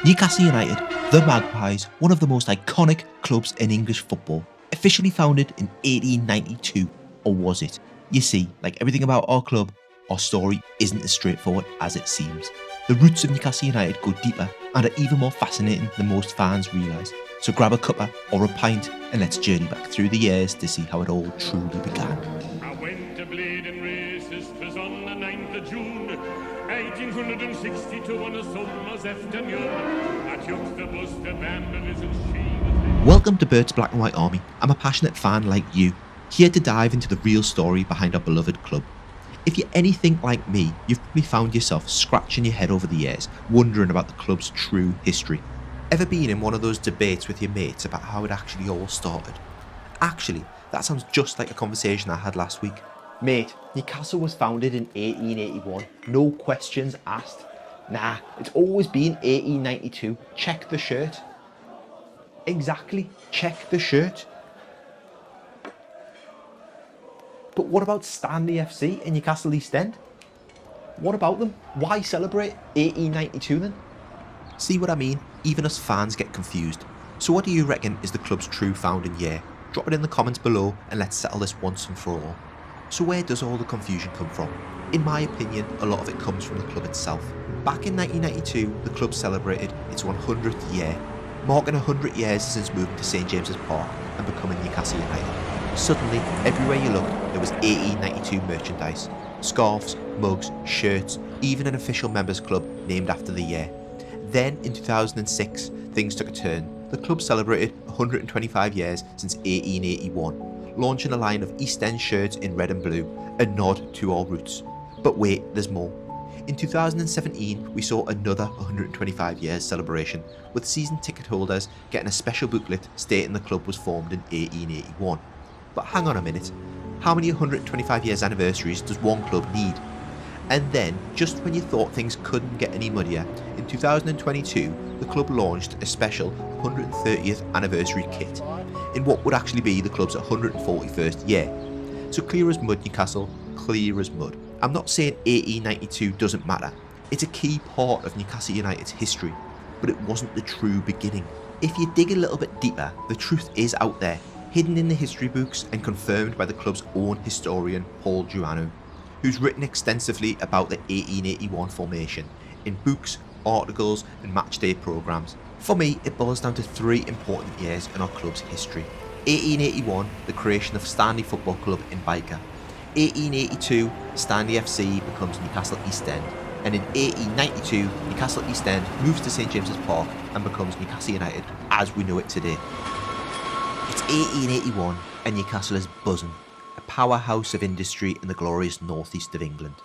Newcastle United, the Magpies, one of the most iconic clubs in English football, officially founded in 1892, or was it? You see, like everything about our club, our story isn't as straightforward as it seems. The roots of Newcastle United go deeper and are even more fascinating than most fans realise. So grab a cuppa or a pint and let's journey back through the years to see how it all truly began. I went to bleeding races, 'twas on the 9th of June 1862 on a summer's afternoon. I took the bus to Bamberley's and she was... Welcome to Bert's Black and White Army. I'm a passionate fan like you, here to dive into the real story behind our beloved club. If you're anything like me, you've probably found yourself scratching your head over the years, wondering about the club's true history. Ever been in one of those debates with your mates about how it actually all started? Actually, that sounds just like a conversation I had last week. Mate, Newcastle was founded in 1881, no questions asked. Nah, it's always been 1892, check the shirt. Exactly, check the shirt. But what about Stanley FC in Newcastle East End? What about them? Why celebrate 1892 then? See what I mean? Even us fans get confused. So what do you reckon is the club's true founding year? Drop it in the comments below and let's settle this once and for all. So where does all the confusion come from? In my opinion, a lot of it comes from the club itself. Back in 1992, the club celebrated its 100th year, marking 100 years since moving to St James's Park and becoming Newcastle United. Suddenly, everywhere you looked, there was 1892 merchandise. Scarves, mugs, shirts, even an official members club named after the year. Then, in 2006, things took a turn. The club celebrated 125 years since 1881, launching a line of East End shirts in red and blue, a nod to our roots. But wait, there's more. In 2017, we saw another 125 years celebration, with season ticket holders getting a special booklet stating the club was formed in 1881. But hang on a minute, how many 125 years anniversaries does one club need? And then, just when you thought things couldn't get any muddier, in 2022, the club launched a special 130th anniversary kit, in what would actually be the club's 141st year. So clear as mud, Newcastle, clear as mud. I'm not saying 1892 doesn't matter, it's a key part of Newcastle United's history, but it wasn't the true beginning. If you dig a little bit deeper, the truth is out there, hidden in the history books and confirmed by the club's own historian Paul Giuano, who's written extensively about the 1881 formation in books, articles and matchday programmes. For me, it boils down to three important years in our club's history. 1881, the creation of Stanley Football Club in Byker. 1882, Stanley FC becomes Newcastle East End. And in 1892, Newcastle East End moves to St James's Park and becomes Newcastle United as we know it today. It's 1881 and Newcastle is buzzing, a powerhouse of industry in the glorious northeast of England.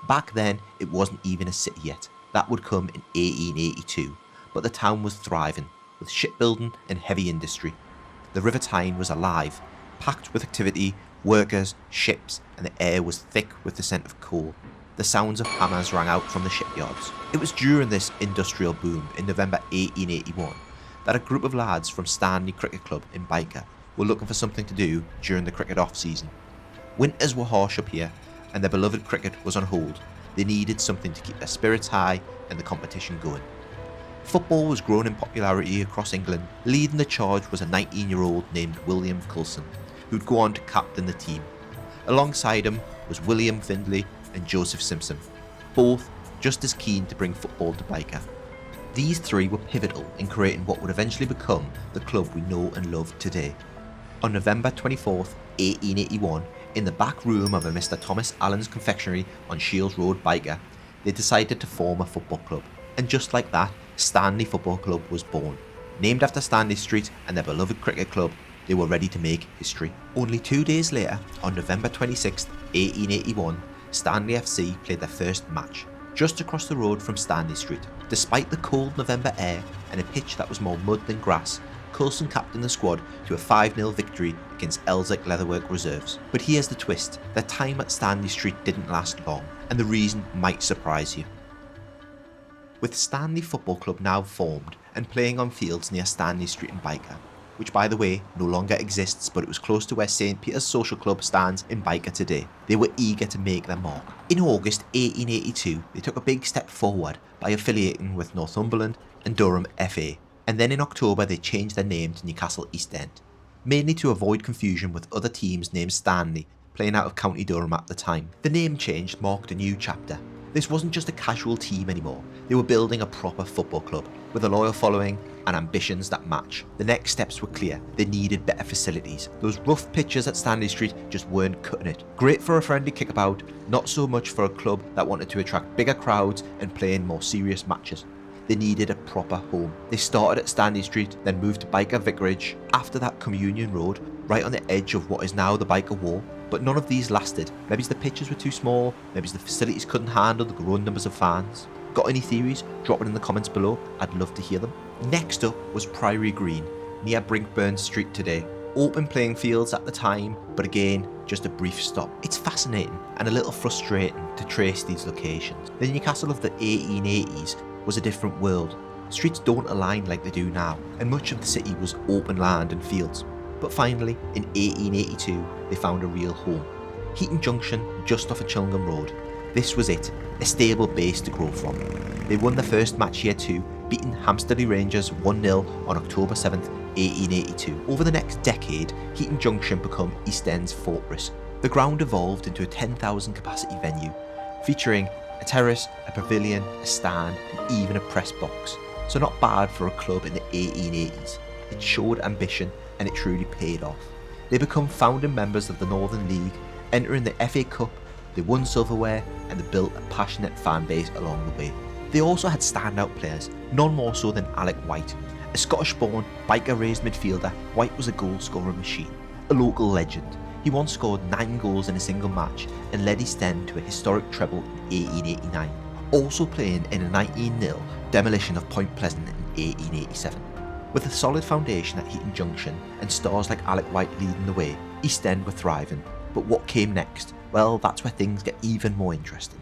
Back then, it wasn't even a city yet. That would come in 1882, but the town was thriving, with shipbuilding and heavy industry. The River Tyne was alive, packed with activity, workers, ships, and the air was thick with the scent of coal. The sounds of hammers rang out from the shipyards. It was during this industrial boom in November 1881 that a group of lads from Stanley Cricket Club in Byker were looking for something to do during the cricket off-season. Winters were harsh up here, and their beloved cricket was on hold. They needed something to keep their spirits high and the competition going. Football was growing in popularity across England. Leading the charge was a 19-year-old named William Coulson, who'd go on to captain the team. Alongside him was William Findlay and Joseph Simpson, both just as keen to bring football to Byker. These three were pivotal in creating what would eventually become the club we know and love today. On November 24th, 1881, in the back room of a Mr. Thomas Allen's confectionery on Shields Road, Byker, they decided to form a football club. And just like that, Stanley Football Club was born. Named after Stanley Street and their beloved cricket club, they were ready to make history. Only 2 days later, on November 26th, 1881, Stanley FC played their first match, just across the road from Stanley Street. Despite the cold November air and a pitch that was more mud than grass, Coulson captained the squad to a 5-0 victory against Elsick Leatherwork Reserves. But here's the twist, their time at Stanley Street didn't last long, and the reason might surprise you. With Stanley Football Club now formed and playing on fields near Stanley Street in Byker, which by the way no longer exists, but it was close to where St Peter's Social Club stands in Byker today. They were eager to make their mark. In August 1882 they took a big step forward by affiliating with Northumberland and Durham FA, and then in October they changed their name to Newcastle East End, mainly to avoid confusion with other teams named Stanley playing out of County Durham at the time. The name change marked a new chapter. This wasn't just a casual team anymore, they were building a proper football club with a loyal following and ambitions that match. The next steps were clear, they needed better facilities. Those rough pitches at Stanley Street just weren't cutting it. Great for a friendly kickabout, not so much for a club that wanted to attract bigger crowds and play in more serious matches. They needed a proper home. They started at Stanley Street, then moved to Byker Vicarage, after that Communion Road, right on the edge of what is now the Byker Wall. But none of these lasted. Maybe the pitches were too small, maybe the facilities couldn't handle the growing numbers of fans. Got any theories? Drop it in the comments below, I'd love to hear them. Next up was Priory Green, near Brinkburn Street today. Open playing fields at the time, but again, just a brief stop. It's fascinating and a little frustrating to trace these locations. The Newcastle of the 1880s was a different world. Streets don't align like they do now, and much of the city was open land and fields. But finally, in 1882, they found a real home. Heaton Junction, just off of Chillingham Road. This was it, a stable base to grow from. They won their first match here too, beating Hampstead Rangers 1-0 on October 7th, 1882. Over the next decade, Heaton Junction became East End's fortress. The ground evolved into a 10,000 capacity venue, featuring a terrace, a pavilion, a stand, and even a press box. So not bad for a club in the 1880s. It showed ambition and it truly paid off. They become founding members of the Northern League, entering the FA Cup, they won silverware, and they built a passionate fan base along the way. They also had standout players, none more so than Alec White. A Scottish-born, Byker-raised midfielder, White was a goal-scoring machine, a local legend. He once scored 9 goals in a single match and led East End to a historic treble in 1889, also playing in a 19-0 demolition of Point Pleasant in 1887. With a solid foundation at Heaton Junction and stars like Alec White leading the way, East End were thriving. But what came next? Well, that's where things get even more interesting.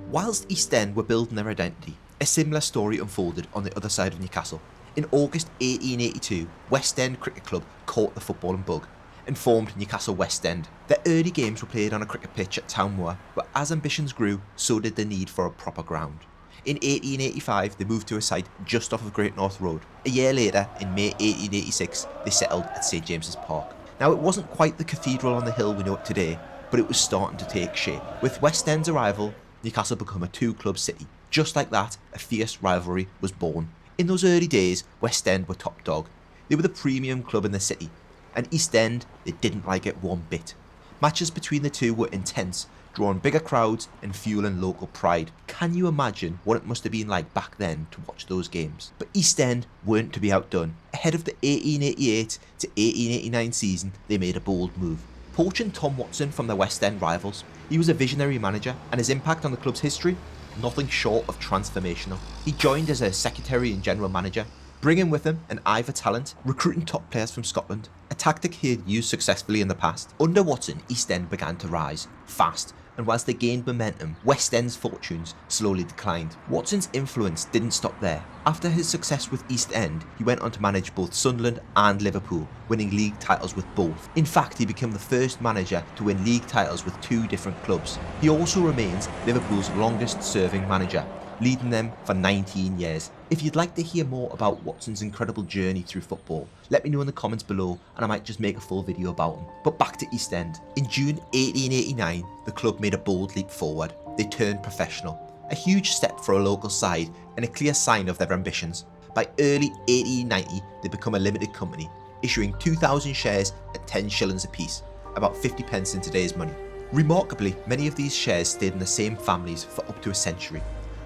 Whilst East End were building their identity, a similar story unfolded on the other side of Newcastle. In August 1882, West End Cricket Club caught the footballing bug and formed Newcastle West End. Their early games were played on a cricket pitch at Townmoor, but as ambitions grew, so did the need for a proper ground. In 1885, they moved to a site just off of Great North Road. A year later, in May 1886, they settled at St James's Park. Now, it wasn't quite the cathedral on the hill we know it today, but it was starting to take shape. With West End's arrival, Newcastle became a two-club city. Just like that, a fierce rivalry was born. In those early days, West End were top dog. They were the premium club in the city, and East End, they didn't like it one bit. Matches between the two were intense, drawing bigger crowds and fueling local pride. Can you imagine what it must have been like back then to watch those games? But East End weren't to be outdone. Ahead of the 1888 to 1889 season, they made a bold move, poaching Tom Watson from their West End rivals. He was a visionary manager, and his impact on the club's history, nothing short of transformational. He joined as a secretary and general manager, bringing with him an eye for talent, recruiting top players from Scotland, a tactic he had used successfully in the past. Under Watson, East End began to rise, fast, and whilst they gained momentum, West End's fortunes slowly declined. Watson's influence didn't stop there. After his success with East End, he went on to manage both Sunderland and Liverpool, winning league titles with both. In fact, he became the first manager to win league titles with 2 different clubs. He also remains Liverpool's longest serving manager, leading them for 19 years. If you'd like to hear more about Watson's incredible journey through football, let me know in the comments below and I might just make a full video about him. But back to East End. In June 1889, the club made a bold leap forward. They turned professional. A huge step for a local side and a clear sign of their ambitions. By early 1890, they become a limited company, issuing 2,000 shares at 10 shillings apiece, about 50 pence in today's money. Remarkably, many of these shares stayed in the same families for up to a century,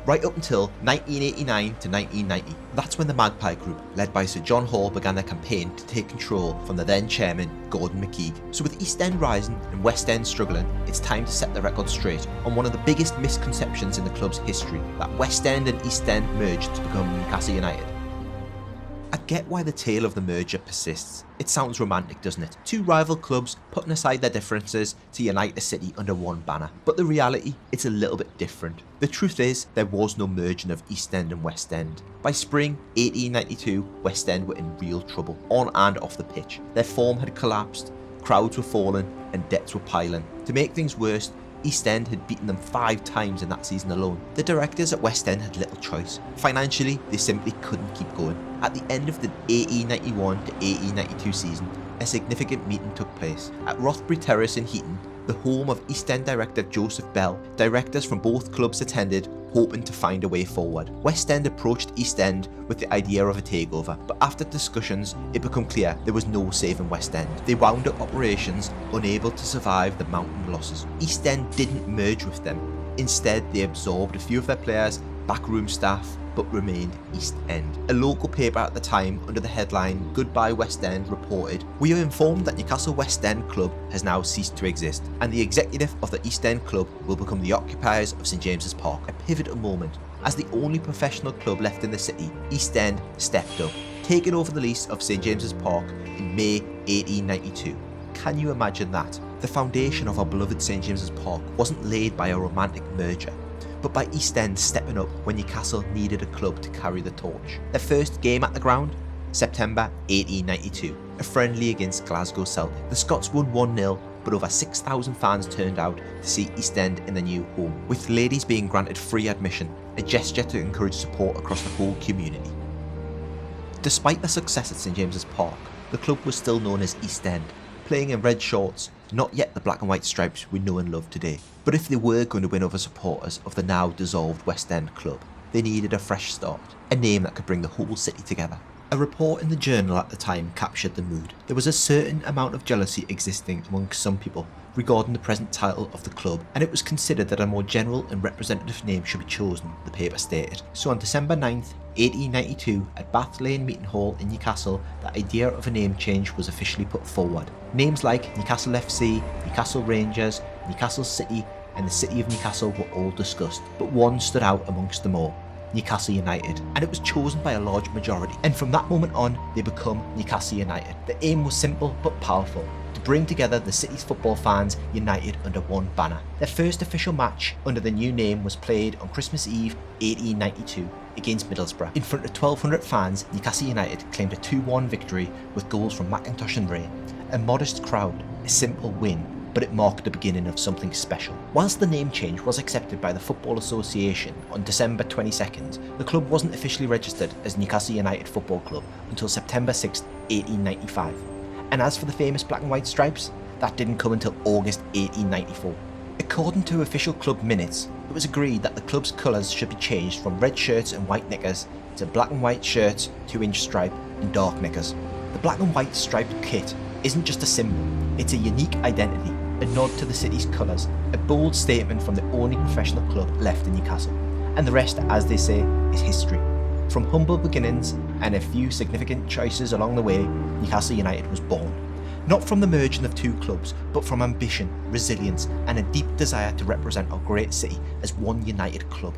right up until 1989 to 1990. That's when the Magpie Group, led by Sir John Hall, began their campaign to take control from the then chairman, Gordon McKeag. So with East End rising and West End struggling, it's time to set the record straight on one of the biggest misconceptions in the club's history, that West End and East End merged to become Newcastle United. I get why the tale of the merger persists. It sounds romantic, doesn't it? Two rival clubs putting aside their differences to unite a city under one banner. But the reality, it's a little bit different. The truth is, there was no merging of East End and West End. By spring 1892, West End were in real trouble, on and off the pitch. Their form had collapsed, crowds were falling, and debts were piling. To make things worse, East End had beaten them 5 times in that season alone. The directors at West End had little choice. Financially, they simply couldn't keep going. At the end of the 1891 to 1892 season, a significant meeting took place. At Rothbury Terrace in Heaton, the home of East End director Joseph Bell, directors from both clubs attended, hoping to find a way forward. West End approached East End with the idea of a takeover, but after discussions, it became clear there was no saving West End. They wound up operations, unable to survive the mounting losses. East End didn't merge with them. Instead, they absorbed a few of their players, backroom staff, but remained East End. A local paper at the time, under the headline "Goodbye West End," reported, "We are informed that Newcastle West End Club has now ceased to exist, and the executive of the East End Club will become the occupiers of St James's Park." A pivotal moment. As the only professional club left in the city, East End stepped up, taking over the lease of St James's Park in May 1892. Can you imagine that? The foundation of our beloved St James's Park wasn't laid by a romantic merger, but by East End stepping up when Newcastle needed a club to carry the torch. Their first game at the ground? September 1892, a friendly against Glasgow Celtic. The Scots won 1-0, but over 6,000 fans turned out to see East End in their new home, with ladies being granted free admission, a gesture to encourage support across the whole community. Despite their success at St James's Park, the club was still known as East End, playing in red shorts, not yet the black and white stripes we know and love today. But if they were going to win over supporters of the now dissolved West End club, they needed a fresh start, a name that could bring the whole city together. A report in the Journal at the time captured the mood. There was a certain amount of jealousy existing amongst some people regarding the present title of the club, and it was considered that a more general and representative name should be chosen, the paper stated. So on December 9th, 1892, at Bath Lane Meeting Hall in Newcastle, the idea of a name change was officially put forward. Names like Newcastle FC, Newcastle Rangers, Newcastle City, and the City of Newcastle were all discussed, but one stood out amongst them all: Newcastle United, and it was chosen by a large majority. And from that moment on, they become Newcastle United. The aim was simple but powerful: to bring together the city's football fans united under one banner. Their first official match under the new name was played on Christmas Eve 1892 against Middlesbrough. In front of 1,200 fans, Newcastle United claimed a 2-1 victory with goals from McIntosh and Ray. A modest crowd, a simple win, but it marked the beginning of something special. Whilst the name change was accepted by the Football Association on December 22nd, the club wasn't officially registered as Newcastle United Football Club until September 6, 1895. And as for the famous black and white stripes, that didn't come until August 1894. According to official club minutes, it was agreed that the club's colours should be changed from red shirts and white knickers to black and white shirts, 2-inch stripe, and dark knickers. The black and white striped kit isn't just a symbol, it's a unique identity, a nod to the city's colours, a bold statement from the only professional club left in Newcastle. And the rest, as they say, is history. From humble beginnings and a few significant choices along the way, Newcastle United was born. Not from the merging of two clubs, but from ambition, resilience, and a deep desire to represent our great city as one united club.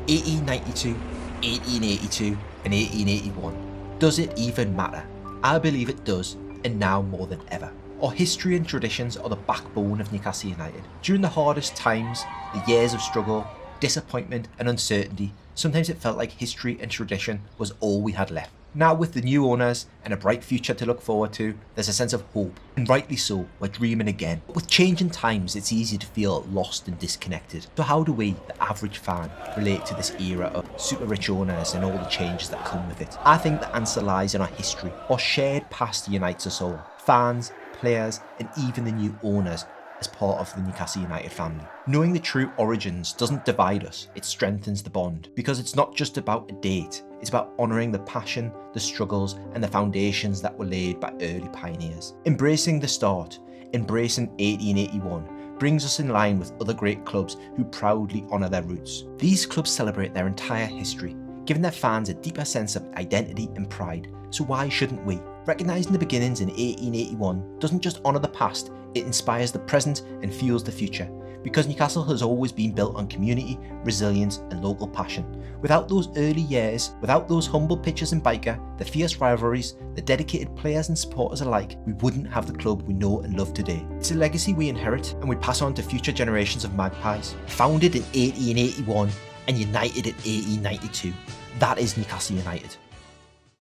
1892, 1882, and 1881. Does it even matter? I believe it does, and now more than ever. Our history and traditions are the backbone of Newcastle United. During the hardest times, the years of struggle, disappointment, and uncertainty, sometimes it felt like history and tradition was all we had left. Now, with the new owners and a bright future to look forward to, there's a sense of hope, and rightly so, we're dreaming again. But with changing times, it's easy to feel lost and disconnected. So how do we, the average fan, relate to this era of super rich owners and all the changes that come with it? I think the answer lies in our history. Our shared past unites us all. Fans, players, and even the new owners as part of the Newcastle United family. Knowing the true origins doesn't divide us, it strengthens the bond, because it's not just about a date, it's about honouring the passion, the struggles, and the foundations that were laid by early pioneers. Embracing the start, embracing 1881, brings us in line with other great clubs who proudly honour their roots. These clubs celebrate their entire history, giving their fans a deeper sense of identity and pride, so why shouldn't we? Recognising the beginnings in 1881 doesn't just honour the past, it inspires the present and fuels the future, because Newcastle has always been built on community, resilience and local passion. Without those early years, without those humble pitches in Byker, the fierce rivalries, the dedicated players and supporters alike, we wouldn't have the club we know and love today. It's a legacy we inherit and we pass on to future generations of Magpies. Founded in 1881 and united in 1892, that is Newcastle United.